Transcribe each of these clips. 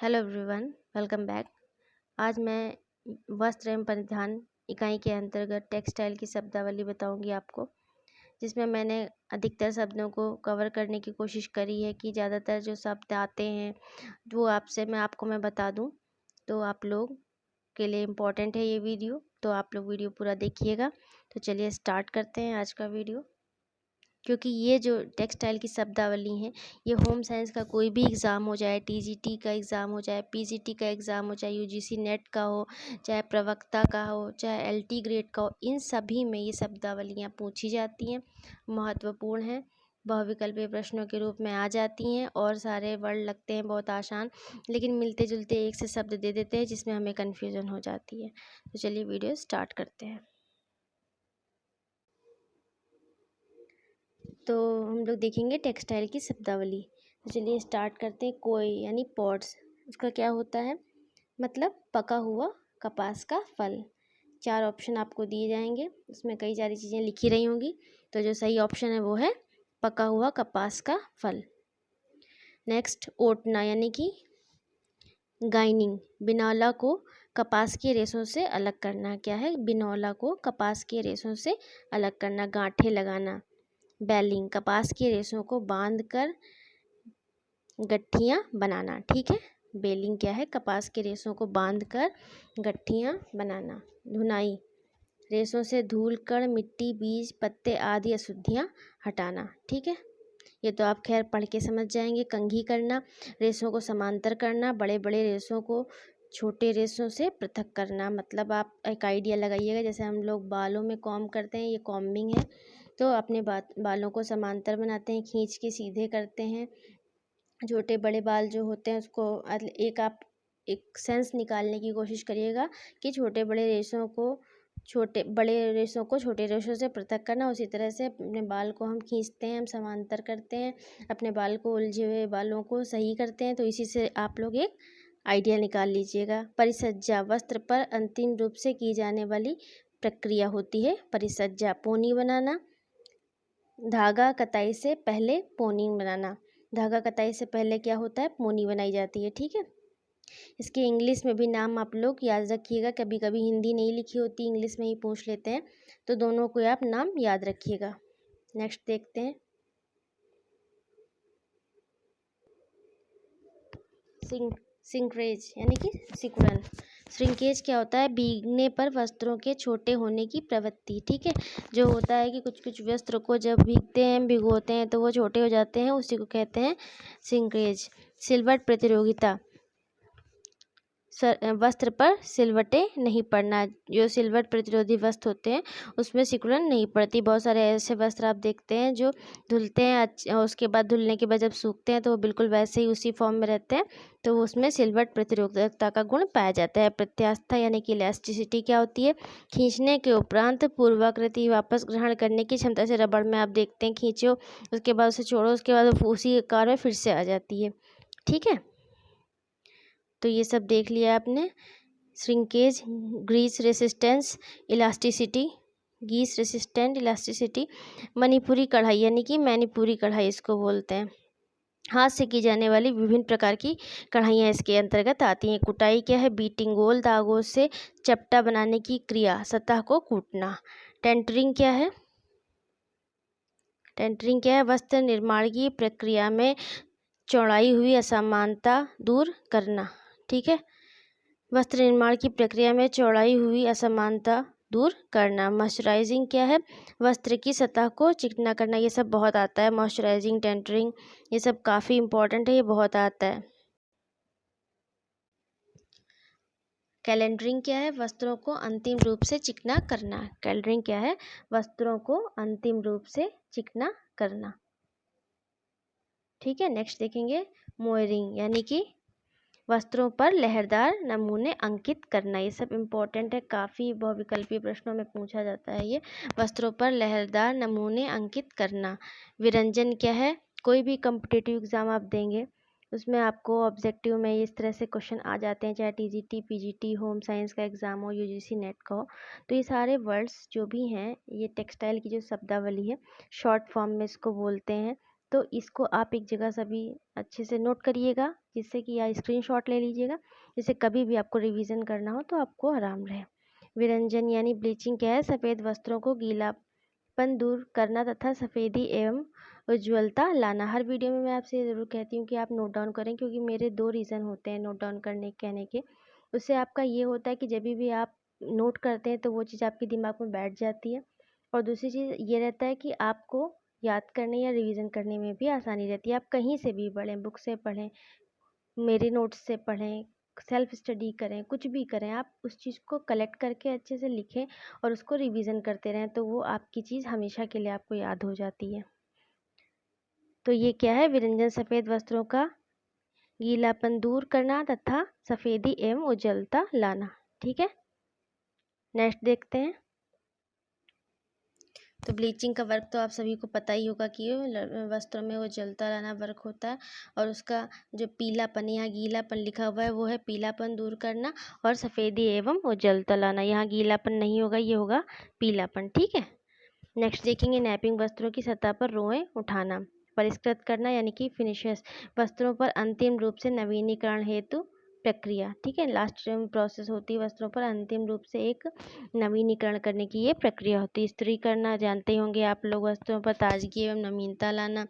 Hello everyone, welcome back. आज मैं वस्त्र एवं परिधान इकाई के अंतर्गत टेक्सटाइल की शब्दावली बताऊंगी आपको, जिसमें मैंने अधिकतर शब्दों को कवर करने की कोशिश करी है कि ज़्यादातर जो शब्द आते हैं वो आपको मैं बता दूं, तो आप लोग के लिए इम्पोर्टेंट है ये वीडियो। तो आप लोग वीडियो पूरा देखिएगा। तो चलिए स्टार्ट करते हैं आज का वीडियो। क्योंकि ये जो टेक्सटाइल की शब्दावली है, ये होम साइंस का कोई भी एग्ज़ाम हो, जाए टीजीटी का एग्ज़ाम हो, चाहे पीजीटी का एग्ज़ाम हो, चाहे यूजीसी नेट का हो, चाहे प्रवक्ता का हो, चाहे एलटी ग्रेड का हो, इन सभी में ये शब्दावलियाँ पूछी जाती हैं, महत्वपूर्ण हैं, बहुविकल्पीय प्रश्नों के रूप में आ जाती हैं और सारे वर्ड लगते हैं बहुत आसान, लेकिन मिलते जुलते एक से शब्द दे देते हैं जिसमें हमें कन्फ्यूज़न हो जाती है। तो चलिए वीडियो स्टार्ट करते हैं। तो हम लोग देखेंगे टेक्सटाइल की शब्दावली। तो चलिए स्टार्ट करते हैं। कोई यानी पॉड्स, उसका क्या होता है मतलब पका हुआ कपास का फल। 4 ऑप्शन आपको दिए जाएंगे, उसमें कई सारी चीज़ें लिखी रही होंगी, तो जो सही ऑप्शन है वो है पका हुआ कपास का फल। नेक्स्ट, ओटना यानी कि गाइनिंग, बिनौला को कपास के रेशों से अलग करना। क्या है? बिनौला को कपास के रेशों से अलग करना, गांठें लगाना। बेलिंग, कपास के रेशों को बांध कर गट्ठियाँ बनाना। ठीक है, बेलिंग क्या है? कपास के रेशों को बांध कर गट्ठियाँ बनाना। धुनाई, रेशों से धूल कण, मिट्टी, बीज, पत्ते आदि अशुद्धियाँ हटाना। ठीक है, ये तो आप खैर पढ़ के समझ जाएंगे। कंघी करना, रेशों को समांतर करना, बड़े बड़े रेशों को छोटे रेशों से पृथक करना। मतलब आप एक आइडिया लगाइएगा, जैसे हम लोग बालों में कॉम्ब करते हैं, ये कॉम्बिंग है, तो अपने बालों को समांतर बनाते हैं, खींच के सीधे करते हैं। छोटे बड़े बाल जो होते हैं उसको आप एक सेंस निकालने की कोशिश करिएगा कि छोटे बड़े रेशों को छोटे रेशों से पृथक करना। उसी तरह से अपने बाल को हम खींचते हैं, हम समांतर करते हैं, अपने बाल को, उलझे हुए बालों को सही करते हैं। तो इसी से आप लोग एक आइडिया निकाल लीजिएगा। परिसज्जा, वस्त्र पर अंतिम रूप से की जाने वाली प्रक्रिया होती है परिसज्जा। पोनी बनाना, धागा कताई से पहले पोनी बनाना। धागा कताई से पहले क्या होता है? पोनी बनाई जाती है। ठीक है, इसके इंग्लिश में भी नाम आप लोग याद रखिएगा। कभी कभी हिंदी नहीं लिखी होती, इंग्लिश में ही पूछ लेते हैं, तो दोनों को आप नाम याद रखिएगा। नेक्स्ट देखते हैं, सिंक्रेज यानी कि सिकुड़न। श्रिंकेज क्या होता है? भीगने पर वस्त्रों के छोटे होने की प्रवृत्ति। ठीक है, जो होता है कि कुछ कुछ वस्त्र को जब भीगते हैं, भिगोते हैं, तो वो छोटे हो जाते हैं, उसी को कहते हैं सिंक्रेज। सिलवट प्रतियोगिता, वस्त्र पर सिलवटें नहीं पड़ना। जो सिलवट प्रतिरोधी वस्त्र होते हैं उसमें सिकुड़न नहीं पड़ती। बहुत सारे ऐसे वस्त्र आप देखते हैं जो धुलते हैं, उसके बाद धुलने के बाद जब सूखते हैं तो वो बिल्कुल वैसे ही उसी फॉर्म में रहते हैं, तो उसमें सिलवट प्रतिरोधकता का गुण पाया जाता है। प्रत्यास्थता यानी कि इलास्टिसिटी क्या होती है? खींचने के उपरांत पूर्वाकृति वापस ग्रहण करने की क्षमता से। रबड़ में आप देखते हैं, खींचो, उसके बाद उसे छोड़ो, उसके बाद उसी आकार में फिर से आ जाती है। ठीक है, तो ये सब देख लिया आपने। श्रिंकेज, ग्रीस रेसिस्टेंस, इलास्टिसिटी, गीस रेसिस्टेंट, इलास्टिसिटी। मणिपुरी कढ़ाई यानी कि मैनीपुरी कढ़ाई इसको बोलते हैं। हाथ से की जाने वाली विभिन्न प्रकार की कढ़ाइयाँ इसके अंतर्गत आती हैं। कुटाई क्या है? बीटिंग, गोल धागों से चपटा बनाने की क्रिया, सतह को कूटना। टेंटरिंग क्या है? टेंटरिंग क्या है? वस्त्र निर्माण की प्रक्रिया में चौड़ाई हुई असमानता दूर करना। ठीक है, वस्त्र निर्माण की प्रक्रिया में चौड़ाई हुई असमानता दूर करना। मॉइस्चराइजिंग क्या है? वस्त्र की सतह को चिकना करना। ये सब बहुत आता है, मॉइस्चराइजिंग, टेंटरिंग, ये सब काफ़ी इंपॉर्टेंट है, ये बहुत आता है। कैलेंडरिंग क्या है? वस्त्रों को अंतिम रूप से चिकना करना। कैलेंडरिंग क्या है? वस्त्रों को अंतिम रूप से चिकना करना। ठीक है, नेक्स्ट देखेंगे मोयरिंग यानी कि वस्त्रों पर लहरदार नमूने अंकित करना। ये सब इम्पोर्टेंट है, काफ़ी बहुविकल्पीय प्रश्नों में पूछा जाता है ये। वस्त्रों पर लहरदार नमूने अंकित करना। विरंजन क्या है? कोई भी कम्पिटिटिव एग्ज़ाम आप देंगे उसमें आपको ऑब्जेक्टिव में इस तरह से क्वेश्चन आ जाते हैं, चाहे टीजीटी, पीजीटी, होम साइंस का एग्ज़ाम हो, यूजीसी नेट का हो। तो ये सारे वर्ड्स जो भी हैं, ये टेक्सटाइल की जो शब्दावली है, शॉर्ट फॉर्म में इसको बोलते हैं तो इसको आप एक जगह सभी अच्छे से नोट करिएगा, जिससे कि या स्क्रीनशॉट ले लीजिएगा, जिससे कभी भी आपको रिवीजन करना हो तो आपको आराम रहे। विरंजन यानी ब्लीचिंग क्या है? सफ़ेद वस्त्रों को गीलापन दूर करना तथा सफ़ेदी एवं उज्ज्वलता लाना। हर वीडियो में मैं आपसे ज़रूर कहती हूँ कि आप नोट डाउन करें, क्योंकि मेरे 2 रीज़न होते हैं नोट डाउन करने कहने के। उससे आपका ये होता है कि जब भी आप नोट करते हैं तो वो चीज़ आपके दिमाग में बैठ जाती है, और दूसरी चीज़ ये रहता है कि आपको याद करने या रिवीजन करने में भी आसानी रहती है। आप कहीं से भी पढ़ें, बुक से पढ़ें, मेरे नोट्स से पढ़ें, सेल्फ स्टडी करें, कुछ भी करें, आप उस चीज़ को कलेक्ट करके अच्छे से लिखें और उसको रिवीजन करते रहें, तो वो आपकी चीज़ हमेशा के लिए आपको याद हो जाती है। तो ये क्या है? विरंजन सफ़ेद वस्त्रों का गीलापन दूर करना तथा सफ़ेदी एवं उज्ज्वलता लाना। ठीक है, नेक्स्ट देखते हैं। तो ब्लीचिंग का वर्क तो आप सभी को पता ही होगा कि वस्त्रों में उज्ज्वलता लाना वर्क होता है, और उसका जो पीलापन, यहाँ गीलापन लिखा हुआ है वो है पीलापन दूर करना, और सफ़ेदी एवं उज्ज्वलता लाना, यहाँ गीलापन नहीं होगा, ये होगा पीलापन। ठीक है, नेक्स्ट देखेंगे नैपिंग वस्त्रों की सतह पर रोएं उठाना, परिष्कृत करना यानी कि फिनिशेस, वस्त्रों पर अंतिम रूप से नवीनीकरण हेतु प्रक्रिया। ठीक है, लास्ट प्रोसेस होती है वस्त्रों पर अंतिम रूप से एक नवीनीकरण करने की ये प्रक्रिया होती है। इस्त्री करना जानते होंगे आप लोग, वस्त्रों पर ताजगी एवं नवीनता लाना।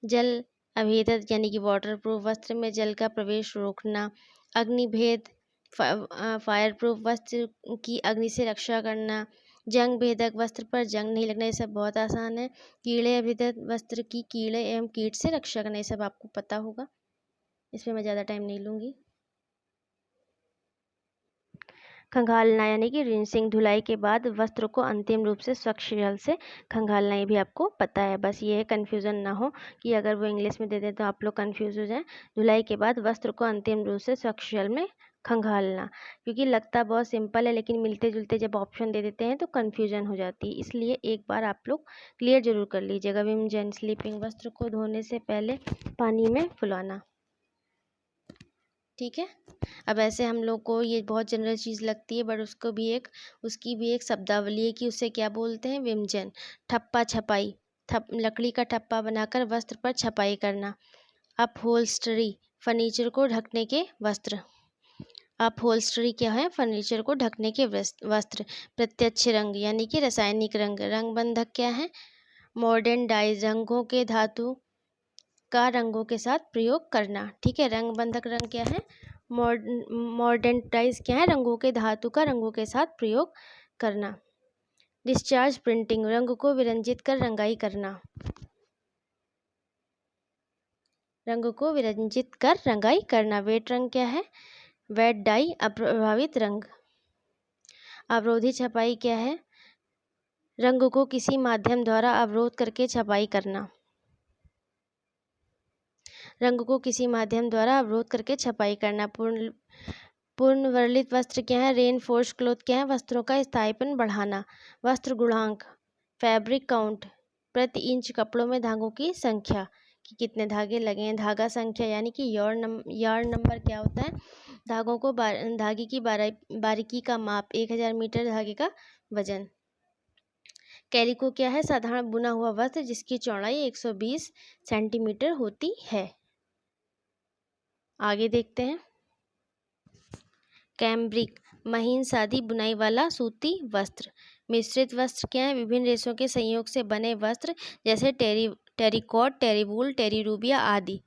जल अभेदक यानी कि वाटर प्रूफ वस्त्र में जल का प्रवेश रोकना। अग्निभेद फायर प्रूफ वस्त्र की अग्नि से रक्षा करना। जंग भेदक वस्त्र पर जंग नहीं लगना, ये सब बहुत आसान है। कीड़े अभेदक वस्त्र की कीड़े एवं कीट से रक्षा करना, ये सब आपको पता होगा, इसमें मैं ज़्यादा टाइम नहीं लूँगी। खंगालना यानी कि रिंसिंग, धुलाई के बाद वस्त्र को अंतिम रूप से स्वच्छ जल से खंगालना, ये भी आपको पता है। बस ये है, कन्फ्यूज़न ना हो कि अगर वो इंग्लिश में दे दें तो आप लोग कन्फ्यूज़ हो जाएं। धुलाई के बाद वस्त्र को अंतिम रूप से स्वच्छ जल में खंगालना, क्योंकि लगता बहुत सिंपल है, लेकिन मिलते जुलते जब ऑप्शन दे देते हैं तो कन्फ्यूजन हो जाती है। इसलिए एक बार आप लोग क्लियर जरूर कर लीजिएगा। विम जेन स्लीपिंग, वस्त्र को धोने से पहले पानी में फुलाना। ठीक है, अब ऐसे हम लोग को ये बहुत जनरल चीज़ लगती है, बट उसकी भी एक शब्दावली है कि उसे क्या बोलते हैं, विमजन। ठप्पा छपाई, लकड़ी का ठप्पा बनाकर वस्त्र पर छपाई करना। अपहोल्स्टरी, फर्नीचर को ढकने के वस्त्र। अपहोल्स्टरी क्या है? फर्नीचर को ढकने के वस्त्र। प्रत्यक्ष रंग यानी कि रासायनिक रंग। रंग बंधक क्या है? मॉडर्न डाइज, रंगों के धातु का रंगों के साथ प्रयोग करना। ठीक है, रंग बंधक रंग क्या है? मॉडर्न डाइज क्या है? रंगों के धातु का रंगों के साथ प्रयोग करना। डिस्चार्ज प्रिंटिंग, रंग को विरंजित कर रंगाई करना। रंग को विरंजित कर रंगाई करना। वेट रंग क्या है? वेट डाई, अप्रभावित रंग। अवरोधी छपाई क्या है? रंग को किसी माध्यम द्वारा अवरोध करके छपाई करना। रंग को किसी माध्यम द्वारा अवरोध करके छपाई करना। पूर्ण वर्लित वस्त्र क्या है? रेनफोर्स क्लॉथ क्या है? वस्त्रों का स्थायीपन बढ़ाना। वस्त्र गुणांक, फैब्रिक काउंट, प्रति इंच कपड़ों में धागों की संख्या कि कितने धागे लगे हैं। धागा संख्या यानी कि यार्ड नंबर क्या होता है? धागों को धागे की बारीकी का माप। 1000 मीटर धागे का वजन। कैलिको क्या है? साधारण बुना हुआ वस्त्र जिसकी चौड़ाई 120 सेंटीमीटर होती है। आगे देखते हैं। कैम्ब्रिक, महीन सादी बुनाई वाला सूती वस्त्र। मिश्रित वस्त्र क्या है? विभिन्न रेशों के संयोग से बने वस्त्र, जैसे टेरिकॉट, टेरीवूल, टेरीरूबिया आदि।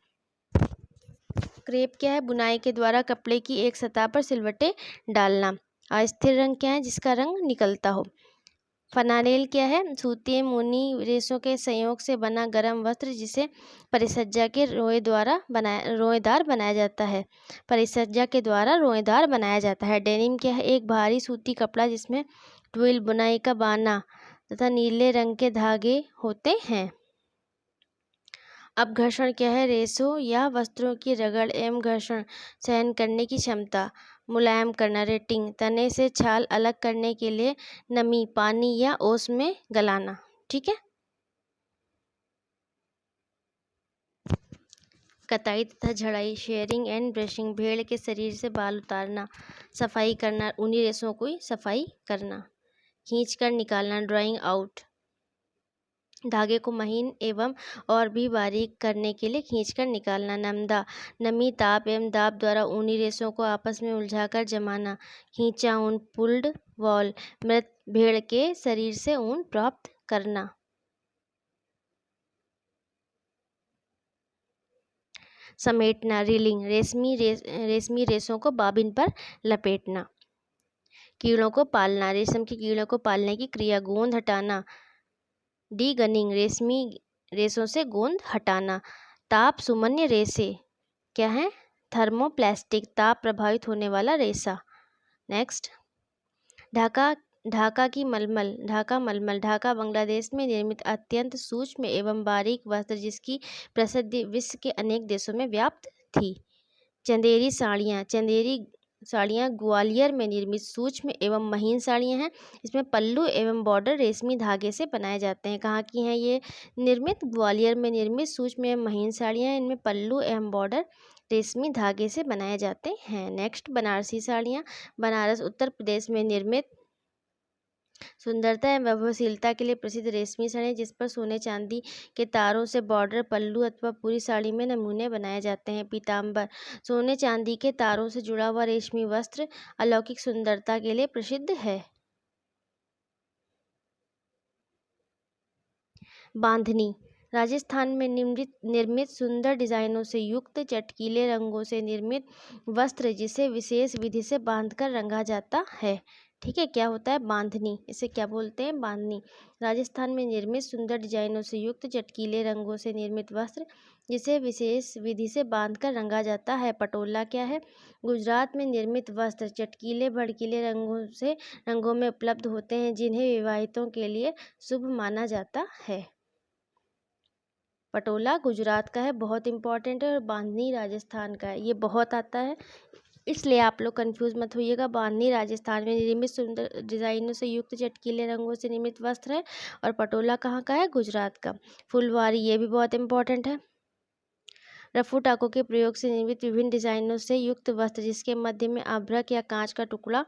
क्रेप क्या है? बुनाई के द्वारा कपड़े की एक सतह पर सिलवटें डालना। अस्थिर रंग क्या है? जिसका रंग निकलता हो। फनानेल क्या है? सूती ऊनी रेशों के संयोग से बना गर्म वस्त्र जिसे परिसज्जा के रोएदार बनाया जाता है। परिसज्जा के द्वारा रोएदार बनाया जाता है। डेनिम क्या है? एक भारी सूती कपड़ा जिसमें ट्विल बुनाई का बाना तथा नीले रंग के धागे होते हैं। अपघर्षण क्या है? रेशों या वस्त्रों की रगड़ एवं घर्षण सहन करने की क्षमता। मुलायम करना। रेटिंग, तने से छाल अलग करने के लिए नमी, पानी या ओस में गलाना। ठीक है। कताई तथा झड़ाई, शेयरिंग एंड ब्रशिंग, भेड़ के शरीर से बाल उतारना। सफाई करना, ऊनी रेशों की सफाई करना। खींच कर निकालना, ड्राइंग आउट। धागे को महीन एवं और भी बारीक करने के लिए खींचकर निकालना। नमदा, नमी, ताप एवं दाब द्वारा ऊनी रेशों को आपस में उलझाकर जमाना। खींचा ऊन, पुल्ड वॉल, मृत भेड़ के शरीर से ऊन प्राप्त करना। समेटना, रीलिंग, रेशमी रेशों को बाबिन पर लपेटना। कीड़ों को पालना, रेशम के कीड़ों को पालने की क्रिया। गोंद हटाना, डीगनिंग, रेशमी रेशों से गोंद हटाना। ताप सुमन्य रेशे क्या है? थर्मोप्लास्टिक, ताप प्रभावित होने वाला रेशा। नेक्स्ट, ढाका, ढाका की मलमल, ढाका मलमल, ढाका बांग्लादेश में निर्मित अत्यंत सूक्ष्म एवं बारीक वस्त्र जिसकी प्रसिद्धि विश्व के अनेक देशों में व्याप्त थी। चंदेरी साड़ियाँ, चंदेरी साड़ियाँ ग्वालियर में निर्मित सूक्ष्म एवं महीन साड़ियाँ हैं। इसमें पल्लू एवं बॉर्डर रेशमी धागे से बनाए जाते हैं। कहाँ की हैं ये निर्मित? ग्वालियर में निर्मित सूक्ष्म एवं महीन साड़ियाँ हैं। इनमें पल्लू एवं बॉर्डर रेशमी धागे से बनाए जाते हैं। नेक्स्ट, बनारसी साड़ियाँ, बनारस उत्तर प्रदेश में निर्मित सुंदरता एवं वैभवशीलता के लिए प्रसिद्ध रेशमी साड़ी जिस पर सोने चांदी के तारों से बॉर्डर, पल्लू अथवा पूरी साड़ी में नमूने बनाए जाते हैं। पीताम्बर, सोने चांदी के तारों से जुड़ा हुआ रेशमी वस्त्र अलौकिक सुंदरता के लिए प्रसिद्ध है। बांधनी, राजस्थान में निर्मित सुंदर डिजाइनों से युक्त चटकीले रंगों से निर्मित वस्त्र जिसे विशेष विधि से बांधकर रंगा जाता है। ठीक है, क्या होता है? बांधनी। इसे क्या बोलते हैं? बांधनी। राजस्थान में निर्मित सुंदर डिजाइनों से युक्त चटकीले रंगों से निर्मित वस्त्र जिसे विशेष विधि से बांधकर रंगा जाता है। पटोला क्या है? गुजरात में निर्मित वस्त्र चटकीले भड़कीले रंगों में उपलब्ध होते हैं जिन्हें विवाहितों के लिए शुभ माना जाता है। पटोला गुजरात का है, बहुत इंपॉर्टेंट है, और बांधनी राजस्थान का है। ये बहुत आता है, इसलिए आप लोग कंफ्यूज मत होइएगा। बांधनी राजस्थान में निर्मित सुंदर डिजाइनों से युक्त चटकीले रंगों से निर्मित वस्त्र है, और पटोला कहाँ का है? गुजरात का। फुलवारी, ये भी बहुत इंपॉर्टेंट है। रफू टाकों के प्रयोग से निर्मित विभिन्न डिजाइनों से युक्त वस्त्र जिसके मध्य में अभ्रक या कांच का टुकड़ा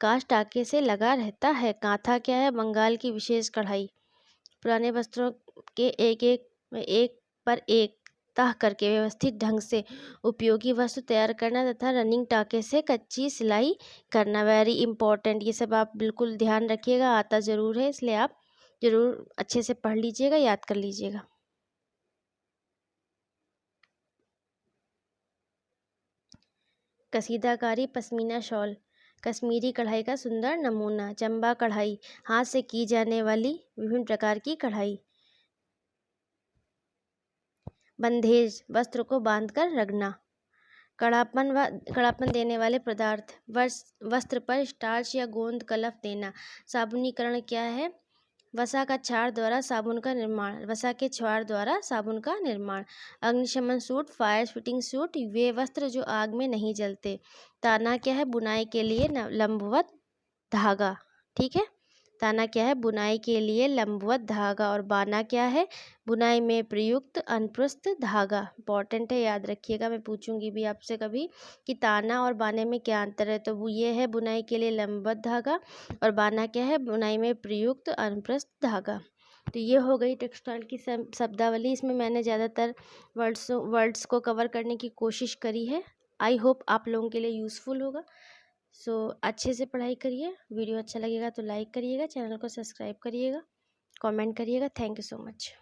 कांच टाके से लगा रहता है। कांथा क्या है? बंगाल की विशेष कढ़ाई। पुराने वस्त्रों के एक पर एक तह करके व्यवस्थित ढंग से उपयोगी वस्तु तैयार करना तथा रनिंग टाके से कच्ची सिलाई करना। वेरी इंपॉर्टेंट, ये सब आप बिल्कुल ध्यान रखिएगा, आता ज़रूर है, इसलिए आप ज़रूर अच्छे से पढ़ लीजिएगा, याद कर लीजिएगा। कसीदाकारी, पश्मीना शॉल, कश्मीरी कढ़ाई का सुंदर नमूना। चंबा कढ़ाई, हाथ से की जाने वाली विभिन्न प्रकार की कढ़ाई। बंधेज, वस्त्र को बांधकर रगड़ना। कड़ापन देने वाले पदार्थ, वस्त्र पर स्टार्च या गोंद कलफ देना। साबुनीकरण क्या है? वसा का क्षार द्वारा साबुन का निर्माण, वसा के क्षार द्वारा साबुन का निर्माण। अग्निशमन सूट, फायर फिटिंग सूट, वे वस्त्र जो आग में नहीं जलते। ताना क्या है? बुनाई के लिए लंबवत धागा। ठीक है, ताना क्या है? बुनाई के लिए लंबवत धागा। और बाना क्या है? बुनाई में प्रयुक्त अनुप्रस्थ धागा। इंपॉर्टेंट है, याद रखिएगा, मैं पूछूंगी भी आपसे कभी कि ताना और बाने में क्या अंतर है। तो वो ये है बुनाई के लिए लंबवत धागा, और बाना क्या है? बुनाई में प्रयुक्त अनुप्रस्थ धागा। तो ये हो गई टेक्सटाइल की शब्दावली। इसमें मैंने ज़्यादातर वर्ड्स को कवर करने की कोशिश करी है। आई होप आप लोगों के लिए यूज़फुल होगा। सो अच्छे से पढ़ाई करिए। वीडियो अच्छा लगेगा तो लाइक करिएगा, चैनल को सब्सक्राइब करिएगा, कमेंट करिएगा। Thank you so much.